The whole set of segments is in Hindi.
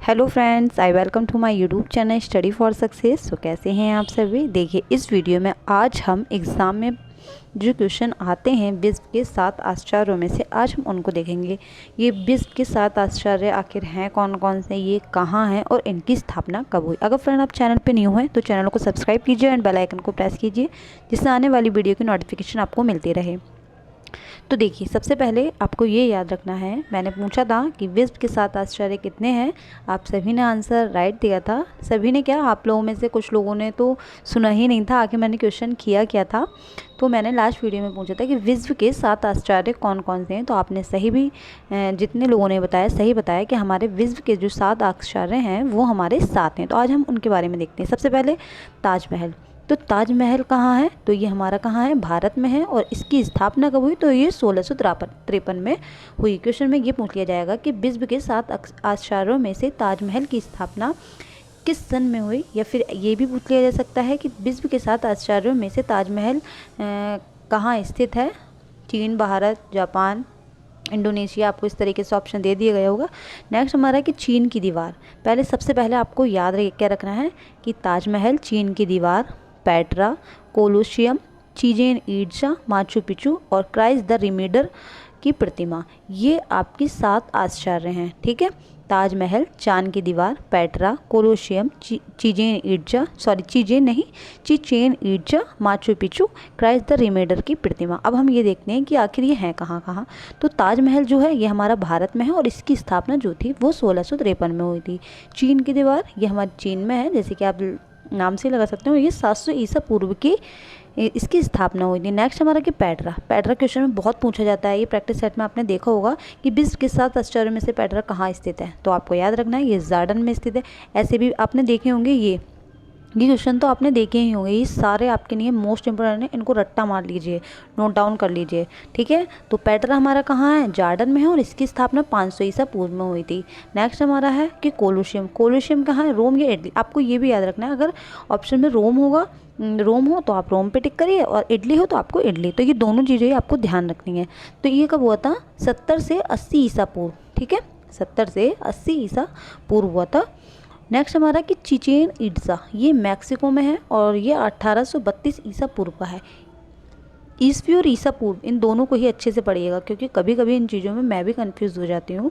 Hello friends, I welcome to my YouTube channel study for success. तो कैसे हैं आप सभी। देखिए, इस वीडियो में आज हम एग्ज़ाम में जो क्वेश्चन आते हैं विश्व के 7 आश्चर्यों में से, आज हम उनको देखेंगे। ये विश्व के 7 आश्चर्य आखिर हैं कौन कौन से, ये कहाँ हैं और इनकी स्थापना कब हुई। अगर फ्रेंड आप चैनल पे न्यू हैं तो चैनल को सब्सक्राइब कीजिए एंड बेल आइकन को प्रेस कीजिए, जिससे आने वाली वीडियो की नोटिफिकेशन आपको मिलती रहे। तो देखिए, सबसे पहले आपको ये याद रखना है, मैंने पूछा था कि विश्व के 7 आश्चर्य कितने हैं। आप सभी ने आंसर राइट दिया था। सभी ने क्या, आप लोगों में से कुछ लोगों ने तो सुना ही नहीं था आखिर मैंने क्वेश्चन किया क्या था। तो मैंने लास्ट वीडियो में पूछा था कि विश्व के 7 आश्चर्य कौन कौन से हैं। तो आपने सही भी, जितने लोगों ने बताया सही बताया कि हमारे विश्व के जो 7 आश्चर्य हैं वो हमारे 7 हैं। तो आज हम उनके बारे में देखते हैं। सबसे पहले ताजमहल। तो ताजमहल कहाँ है, तो ये हमारा कहाँ है, भारत में है। और इसकी स्थापना कब हुई, तो ये 1653 में हुई। क्वेश्चन में ये पूछ लिया जाएगा कि विश्व के 7 आश्चर्यों में से ताजमहल की स्थापना किस सन में हुई। या फिर ये भी पूछ लिया जा सकता है कि विश्व के 7 आश्चर्यों में से ताजमहल कहाँ स्थित है। चीन, भारत, जापान, इंडोनेशिया, आपको इस तरीके से ऑप्शन दे दिया गया होगा। नेक्स्ट हमारा है कि चीन की दीवार। सबसे पहले आपको याद क्या रखना है कि ताजमहल, चीन की दीवार, Petra, Colosseum, Chichen Itza, Machu Picchu और क्राइस्ट द रिडीमर की प्रतिमा, ये आपकी 7 आश्चर्य हैं। ठीक है, ताजमहल, चांद की दीवार, Petra, Colosseum, Chichen Itza, Machu Picchu, Christ the Redeemer की प्रतिमा। अब हम ये देखते हैं कि आखिर ये हैं कहाँ कहाँ। तो ताजमहल जो है ये हमारा भारत में है और इसकी स्थापना जो थी वो 1653 में हुई थी। चीन की दीवार ये हमारे चीन में है, जैसे कि आप नाम से लगा सकते हो। ये 700 ईसा पूर्व की इसकी स्थापना हुई थी। नेक्स्ट हमारा कि पेट्रा क्वेश्चन में बहुत पूछा जाता है। ये प्रैक्टिस सेट में आपने देखा होगा कि विश्व के 7 आश्चर्यों में से पेट्रा कहाँ स्थित है। तो आपको याद रखना है ये जॉर्डन में स्थित है। ऐसे भी आपने देखे होंगे, ये क्वेश्चन तो आपने देखे ही होंगे। ये सारे आपके लिए मोस्ट इंपोर्टेंट है, इनको रट्टा मार लीजिए, नोट डाउन कर लीजिए। ठीक है, तो पेट्रा हमारा कहाँ है, जॉर्डन में है और इसकी स्थापना 500 ईसा पूर्व में हुई थी। नेक्स्ट हमारा है कि कोलोशियम कहाँ है, रोम या इटली। आपको ये भी याद रखना है, अगर ऑप्शन में रोम हो तो आप रोम पे टिक करिए और इडली हो तो आपको इडली। तो ये दोनों चीज़ें आपको ध्यान रखनी है। तो ये कब हुआ था, 70 से 80 ईसा पूर्व। ठीक है, 70 से 80 ईसा पूर्व हुआ था। नेक्स्ट हमारा कि चिचेन इट्जा, ये मैक्सिको में है और ये 1832 ईसा पूर्व का है। ईसवी और ईसा पूर्व, इन दोनों को ही अच्छे से पढ़िएगा क्योंकि कभी कभी इन चीज़ों में मैं भी कंफ्यूज हो जाती हूँ।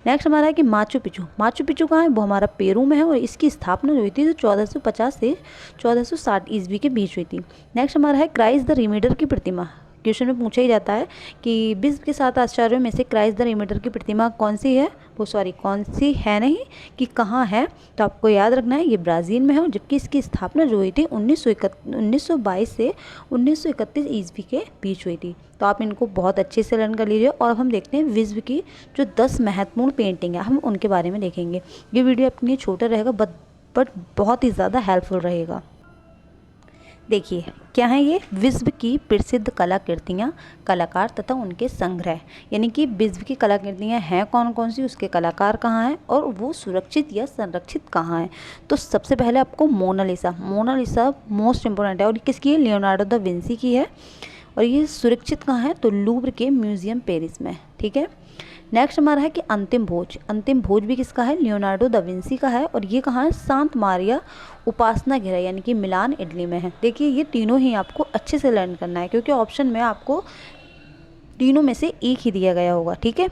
नेक्स्ट हमारा है कि माचू पिचू कहाँ है, वो हमारा पेरू में है और इसकी स्थापना जो हुई थी तो 1450 से 1460 ईस्वी के बीच हुई थी। नेक्स्ट हमारा है क्राइस्ट द रिडीमर की प्रतिमा। क्वेश्चन में पूछा ही जाता है कि विश्व के 7 आश्चर्यों में से क्राइस्ट द रिडीमर की प्रतिमा कौन सी है, कौन सी है नहीं कि कहाँ है। तो आपको याद रखना है ये ब्राज़ील में है, जबकि इसकी स्थापना जो हुई थी 1922 से 1931 ईस्वी के बीच हुई थी। तो आप इनको बहुत अच्छे से लर्न कर लीजिए। और हम देखते हैं विश्व की जो 10 महत्वपूर्ण पेंटिंग है, हम उनके बारे में देखेंगे। ये वीडियो अपने लिए छोटा रहेगा बट बहुत ही ज़्यादा हेल्पफुल रहेगा। देखिए क्या है ये, विश्व की प्रसिद्ध कलाकृतियाँ, कलाकार तथा उनके संग्रह। यानी कि विश्व की कलाकृतियाँ हैं कौन कौन सी, उसके कलाकार कहाँ हैं और वो सुरक्षित या संरक्षित कहाँ हैं। तो सबसे पहले आपको मोनालिसा मोस्ट इम्पोर्टेंट है और किसकी है, लियोनार्डो दा विंसी की है। और ये सुरक्षित कहाँ है, तो लूव्र के म्यूजियम पेरिस में। ठीक है, नेक्स्ट हमारा है कि अंतिम भोज भी किसका है, लियोनार्डो दा विंसी का है और ये कहाँ है, सांत मारिया उपासना गृह यानी कि मिलान, इटली में है। देखिए ये तीनों ही आपको अच्छे से लर्न करना है क्योंकि ऑप्शन में आपको तीनों में से एक ही दिया गया होगा। ठीक है,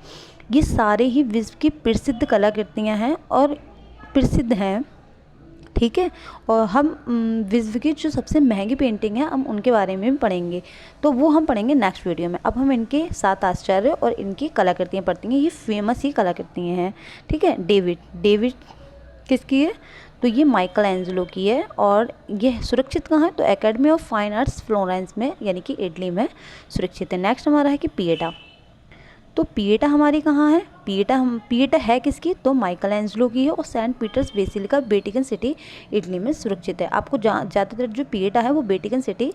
ये सारे ही विश्व की प्रसिद्ध कलाकृतियाँ हैं और प्रसिद्ध हैं। ठीक है, और हम विश्व की जो सबसे महंगी पेंटिंग है हम उनके बारे में भी पढ़ेंगे, तो वो हम पढ़ेंगे नेक्स्ट वीडियो में। अब हम इनके 7 आश्चर्य और इनकी कलाकृतियाँ पढ़ते हैं। ये फेमस ही कलाकृतियाँ हैं। ठीक है, डेविड किसकी है, तो ये माइकल एंजेलो की है और ये सुरक्षित कहाँ है, तो academy of fine arts Florence में यानी कि इटली में सुरक्षित है। नेक्स्ट हमारा है कि पिएटा। तो पिएटा हमारी कहाँ है, पिएटा है किसकी, तो माइकल एंजेलो की है और Saint Peter's Basilica Vatican City Italy में सुरक्षित है। आपको ज़्यादातर जो पिएटा है वो वेटिकन सिटी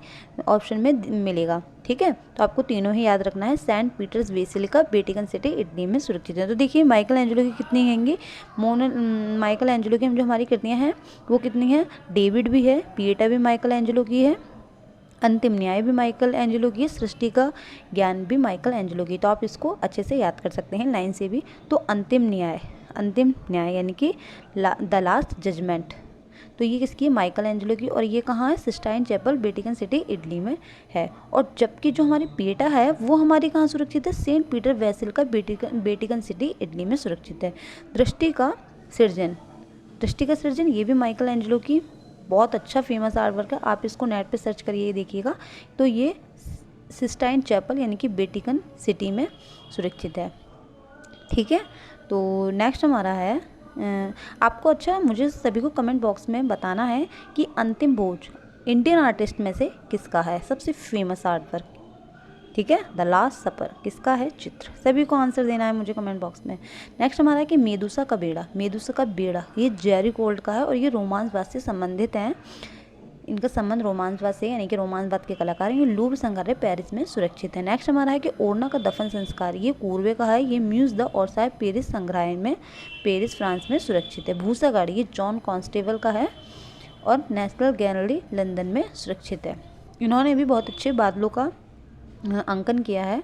ऑप्शन में मिलेगा। ठीक है, तो आपको तीनों ही याद रखना है, Saint Peter's Basilica Vatican City Italy में सुरक्षित है। तो देखिए माइकल एंजेलो की कितनी हैंगी, माइकल एंजेलो की जो हमारी कृतियाँ हैं वो कितनी हैं, डेविड भी है, पिएटा भी माइकल एंजेलो की है, अंतिम न्याय भी माइकल एंजेलो की, सृष्टि का ज्ञान भी माइकल एंजेलो की। तो आप इसको अच्छे से याद कर सकते हैं लाइन से भी। तो अंतिम अंतिम न्याय यानी कि द लास्ट जजमेंट। तो ये किसकी है? माइकल एंजेलो की। और ये कहाँ है? Sistine Chapel, Vatican City, Italy में है। और जबकि जो हमारी पीटा है वो हमारी कहाँ सुरक्षित है? सेंट पीटर वेसिल का वेटिकन सिटी, इटली में सुरक्षित है। दृष्टि का सृजन ये भी माइकल एंजेलो की बहुत अच्छा फेमस आर्ट वर्क है। आप इसको नेट पे सर्च करिए देखिएगा। तो ये सिस्टाइन चैपल यानी कि वेटिकन सिटी में सुरक्षित है। ठीक है, तो नेक्स्ट हमारा है आपको अच्छा मुझे सभी को कमेंट बॉक्स में बताना है कि अंतिम भोज इंडियन आर्टिस्ट में से किसका है सबसे फेमस आर्ट वर्क। ठीक है, द लास्ट सपर किसका है? चित्र। सभी को आंसर देना है मुझे कमेंट बॉक्स में। नेक्स्ट हमारा है कि मेदुसा का बेड़ा ये जेरी कोल्ड का है और ये रोमांसवाद से संबंधित हैं। इनका संबंध रोमांसवाद से यानी कि रोमांसवाद के कलाकार हैं। ये लूव्र संग्रहालय पेरिस में सुरक्षित है। नेक्स्ट हमारा है कि ओरना का दफन संस्कार ये कूर्वे का है। ये म्यूज द ओर्साय पेरिस संग्रहालय में पेरिस फ्रांस में सुरक्षित है। भूसा गाड़ी ये जॉन कॉन्स्टेबल का है और नेशनल गैलरी लंदन में सुरक्षित है। इन्होंने भी बहुत अच्छे बादलों का अंकन किया है,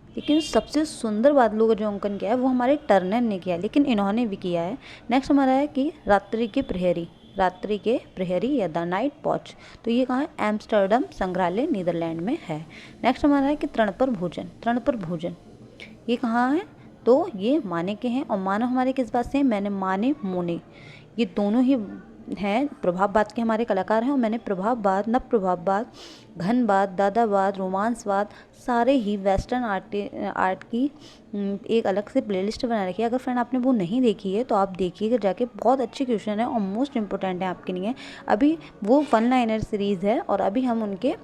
लेकिन सबसे सुंदर बादलों का जो अंकन किया है वो हमारे टर्नर ने किया है, लेकिन इन्होंने भी किया है। नेक्स्ट हमारा है कि रात्रि के प्रहरी या द नाइट वॉच। तो ये कहाँ है? एम्स्टर्डम संग्रहालय नीदरलैंड में है। नेक्स्ट हमारा है कि तृण पर भोजन ये कहाँ है? तो ये माने के हैं। और मानव हमारे किस बात से हैं? मैंने माने मोने ये दोनों ही हैं प्रभाववाद के हमारे कलाकार हैं। और मैंने प्रभाववाद, नव प्रभाववाद, घनवाद, दादावाद, रोमांसवाद सारे ही वेस्टर्न आर्ट की एक अलग से प्लेलिस्ट बना रखी है। अगर फ्रेंड आपने वो नहीं देखी है तो आप देखिएगा जाके, बहुत अच्छे क्वेश्चन है और मोस्ट इम्पोर्टेंट है आपके लिए। अभी वो 1 लाइनर सीरीज़ है और अभी हम उनके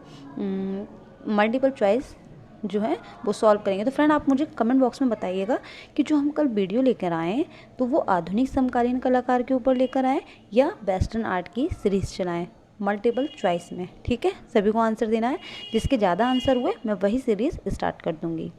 मल्टीपल चॉइस जो है वो सॉल्व करेंगे। तो फ्रेंड आप मुझे कमेंट बॉक्स में बताइएगा कि जो हम कल वीडियो लेकर आए हैं तो वो आधुनिक समकालीन कलाकार के ऊपर लेकर आए या वेस्टर्न आर्ट की सीरीज़ चलाएं मल्टीपल चॉइस में। ठीक है, सभी को आंसर देना है। जिसके ज़्यादा आंसर हुए मैं वही सीरीज़ स्टार्ट कर दूँगी।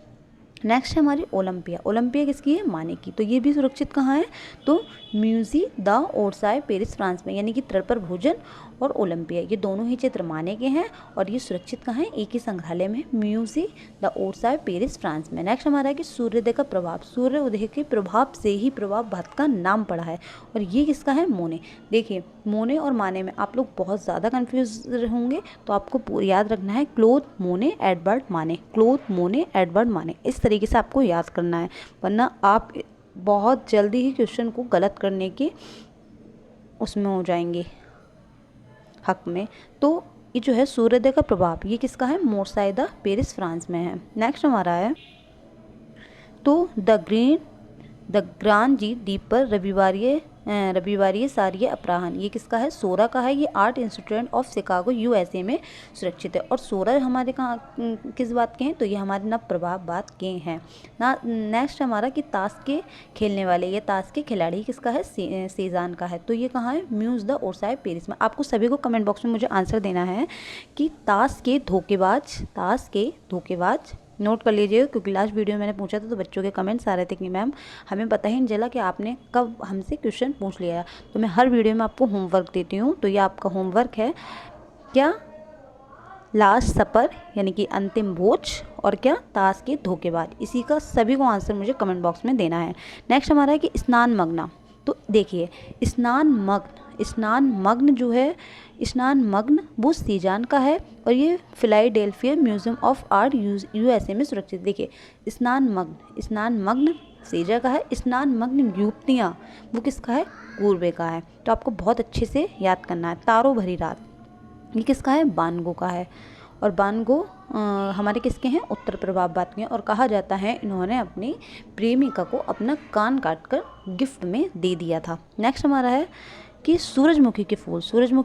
नेक्स्ट है हमारी ओलंपिया किसकी है? माने की। तो ये भी सुरक्षित कहाँ है? तो म्यूजी द ओर्साय पेरिस फ्रांस में, यानी कि तृण पर भोजन और ओलंपिया ये दोनों ही चित्र माने के हैं और ये सुरक्षित कहाँ है? एक ही संग्रहालय में, म्यूजी द ओर्साय पेरिस फ्रांस में। नेक्स्ट हमारा है कि सूर्योदय का प्रभाव, सूर्य उदय के प्रभाव से ही प्रभाववाद का नाम पड़ा है और ये किसका है? मोने। देखिए मोने और माने में आप लोग बहुत ज़्यादा कन्फ्यूज होंगे, तो आपको याद रखना है क्लोद मोने एडवर्ड माने, इस तरीके से आपको याद करना है, वरना आप बहुत जल्दी ही क्वेश्चन को गलत करने के उसमें हो जाएंगे हक में। तो ये जो है सूर्योदय का प्रभाव ये किसका है? मोर्साय द पेरिस फ्रांस में है। नेक्स्ट हमारा है तो द ग्रान जी द्वीप पर रविवारीय सारिय अपराहन ये किसका है? सोरा का है। ये art institute of Chicago USA में सुरक्षित है। और सोरा हमारे कहाँ किस बात के हैं? तो ये हमारे नव प्रभाववाद के हैं ना। नेक्स्ट हमारा कि ताश के खेलने वाले ये ताश के खिलाड़ी किसका है? सेजान का है। तो ये कहाँ है? म्यूज द ओर्साय पेरिस में। आपको सभी को कमेंट बॉक्स में मुझे आंसर देना है कि ताश के धोखेबाज नोट कर लीजिएगा, क्योंकि लास्ट वीडियो में मैंने पूछा था तो बच्चों के कमेंट्स आ रहे थे कि मैम हमें पता ही नहीं चला कि आपने कब हमसे क्वेश्चन पूछ लिया। तो मैं हर वीडियो में आपको होमवर्क देती हूँ, तो ये आपका होमवर्क है क्या? लास्ट सपर यानी कि अंतिम भोज और क्या? ताश के धोखेबाज। इसी का सभी को आंसर मुझे कमेंट बॉक्स में देना है। नेक्स्ट हमारा है कि स्नान मग्न। तो देखिए स्नान मग्न जो है, स्नान मग्न वो सीजान का है और ये Philadelphia museum of art USA में सुरक्षित। देखिए स्नान मग्न सीजा का है। स्नान मग्न युवतियाँ वो किसका है? कूर्वे का है। तो आपको बहुत अच्छे से याद करना है। तारों भरी रात ये किसका है? बानगो का है। और बानगो हमारे किसके हैं? उत्तर प्रभाववाद के हैं। और कहा जाता है इन्होंने अपनी प्रेमिका को अपना कान काटकर गिफ्ट में दे दिया था। नेक्स्ट हमारा है कि सूरजमुखी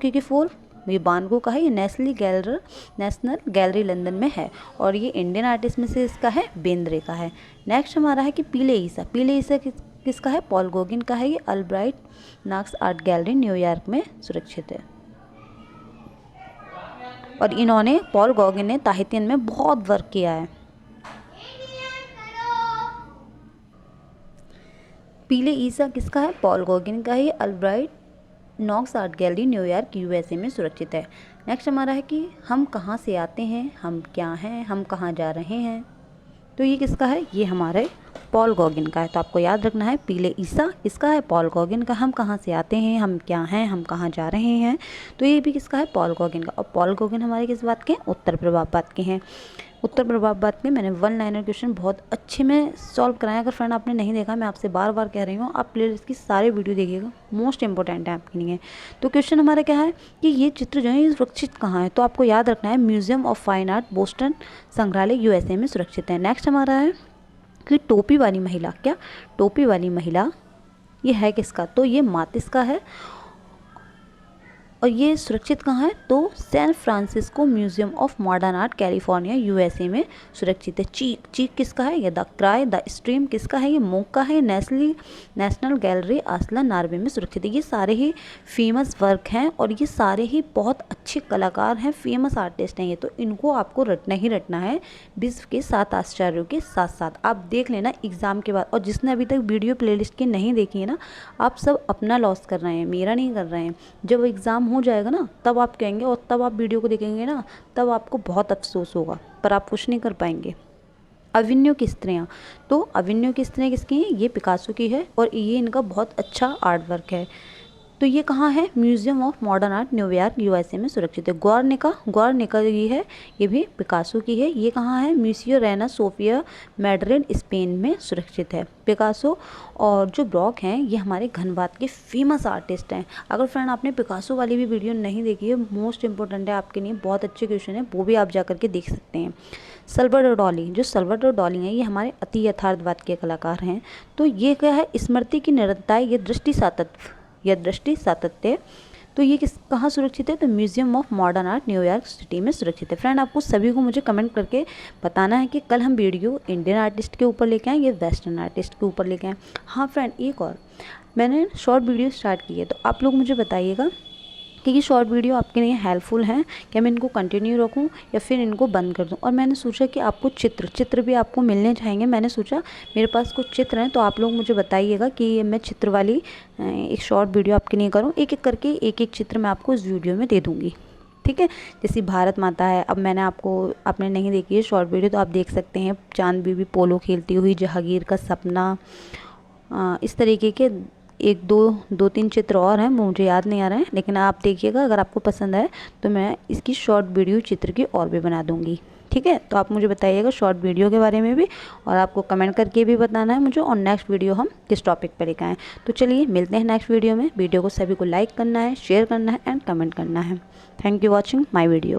के फूल ये बानगो का है। ये नेशनल गैलरी लंदन में है और ये इंडियन आर्टिस्ट में से इसका है? बेंद्रे का है। नेक्स्ट हमारा है कि पीले ईसा किसका है? पॉल गॉगिन का है। ये Albright Knox Art Gallery New York में सुरक्षित है। और इन्होंने पॉल गॉगिन ने ताहितियन में बहुत वर्क किया है। पीले ईसा किसका है? पॉल गॉगिन का है। ये Albright Knox Art Gallery New York USA में सुरक्षित है। नेक्स्ट हमारा है कि हम कहाँ से आते हैं, हम क्या हैं, हम कहाँ जा रहे हैं। तो ये किसका है? ये हमारे पॉल गॉगिन का है। तो आपको याद रखना है पीले ईसा किसका है, पॉल गॉगिन का। हम कहाँ से आते हैं, हम क्या हैं, हम कहाँ जा रहे हैं, तो ये भी किसका है, पॉल गॉगिन का। और पॉल गॉगिन हमारे किस बात के हैं, उत्तर प्रभाववाद के हैं। उत्तर प्रभाववाद के मैंने 1 लाइनर क्वेश्चन बहुत अच्छे में सॉल्व कराया। अगर फ्रेंड आपने नहीं देखा, मैं आपसे बार बार कह रही हूँ, आप प्लेलिस्ट की सारे वीडियो देखिएगा, मोस्ट इंपॉर्टेंट है आपके लिए। तो क्वेश्चन हमारा क्या है कि ये चित्र जो है ये सुरक्षित कहाँ है, तो आपको याद रखना है museum of fine art Boston संग्रहालय USA में सुरक्षित है। नेक्स्ट हमारा है कि टोपी वाली महिला, क्या टोपी वाली महिला ये है किसका, तो ये मातिस का है। और ये सुरक्षित कहाँ है, तो San Francisco Museum of Modern Art California USA में सुरक्षित है। चीक, चीक किसका है, ये द क्राई द स्ट्रीम किसका है, ये मोक का है। नेशनल गैलरी आसला नार्वे में सुरक्षित है। ये सारे ही फेमस वर्क हैं और ये सारे ही बहुत अच्छे कलाकार हैं, फेमस आर्टिस्ट हैं ये, तो इनको आपको रटना ही रटना है विश्व के 7 आश्चर्यों के साथ साथ। आप देख लेना एग्जाम के बाद। और जिसने अभी तक वीडियो प्लेलिस्ट की नहीं देखी है ना, आप सब अपना लॉस कर रहे हैं, मेरा नहीं कर रहे हैं। जब एग्ज़ाम हो जाएगा ना तब आप कहेंगे, और तब आप वीडियो को देखेंगे ना तब आपको बहुत अफसोस होगा, पर आप कुछ नहीं कर पाएंगे। अविन्यो की स्त्रियाँ, तो अविन्यो की स्त्रियाँ किसकी हैं, ये पिकासो की है और ये इनका बहुत अच्छा आर्ट वर्क है। तो ये कहाँ है, museum of Modern art New York USA में सुरक्षित है। ग्वार्निका ये है, ये भी पिकासो की है। ये कहाँ है, म्यूसियो रेना सोफिया मैड्रिड स्पेन में सुरक्षित है। पिकासो और जो ब्रॉक हैं ये हमारे घनबाद के फेमस आर्टिस्ट हैं। अगर फ्रेंड आपने पिकासो वाली भी वीडियो नहीं देखी है, मोस्ट इंपॉर्टेंट है आपके लिए, बहुत अच्छे क्वेश्चन है, वो भी आप जा करके देख सकते हैं। सल्वाडोर डाली, जो सल्वाडोर डाली हैं ये हमारे अति यथार्थवाद के कलाकार हैं। तो ये क्या है, स्मृति की निरंतरता, ये दृष्टि सातत्य, तो ये कहाँ सुरक्षित है, तो museum of Modern art New York city में सुरक्षित है। फ्रेंड आपको सभी को मुझे कमेंट करके बताना है कि कल हम वीडियो इंडियन आर्टिस्ट के ऊपर लेके आएँ या वेस्टर्न आर्टिस्ट के ऊपर लेके आएँ। हाँ फ्रेंड, एक और मैंने शॉर्ट वीडियो स्टार्ट की है, तो आप लोग मुझे बताइएगा कि ये शॉर्ट वीडियो आपके लिए हेल्पफुल हैं, क्या मैं इनको कंटिन्यू रखूं या फिर इनको बंद कर दूं। और मैंने सोचा कि आपको चित्र भी आपको मिलने चाहेंगे। मैंने सोचा मेरे पास कुछ चित्र हैं, तो आप लोग मुझे बताइएगा कि मैं चित्र वाली एक शॉर्ट वीडियो आपके लिए करूं। एक एक करके एक चित्र मैं आपको इस वीडियो में दे दूँगी, ठीक है। जैसे भारत माता है, अब मैंने आपने नहीं देखी है शॉर्ट वीडियो तो आप देख सकते हैं। चांद बीबी पोलो खेलती हुई, जहांगीर का सपना, इस तरीके के 2-3 चित्र और हैं, मुझे याद नहीं आ रहे हैं, लेकिन आप देखिएगा। अगर आपको पसंद आए तो मैं इसकी शॉर्ट वीडियो चित्र की और भी बना दूंगी, ठीक है। तो आप मुझे बताइएगा शॉर्ट वीडियो के बारे में भी, और आपको कमेंट करके भी बताना है मुझे, और नेक्स्ट वीडियो हम किस टॉपिक पर लेकर आएँ। तो चलिए मिलते हैं नेक्स्ट वीडियो में। वीडियो को सभी को लाइक करना है, शेयर करना है एंड कमेंट करना है। Thank you watching my video.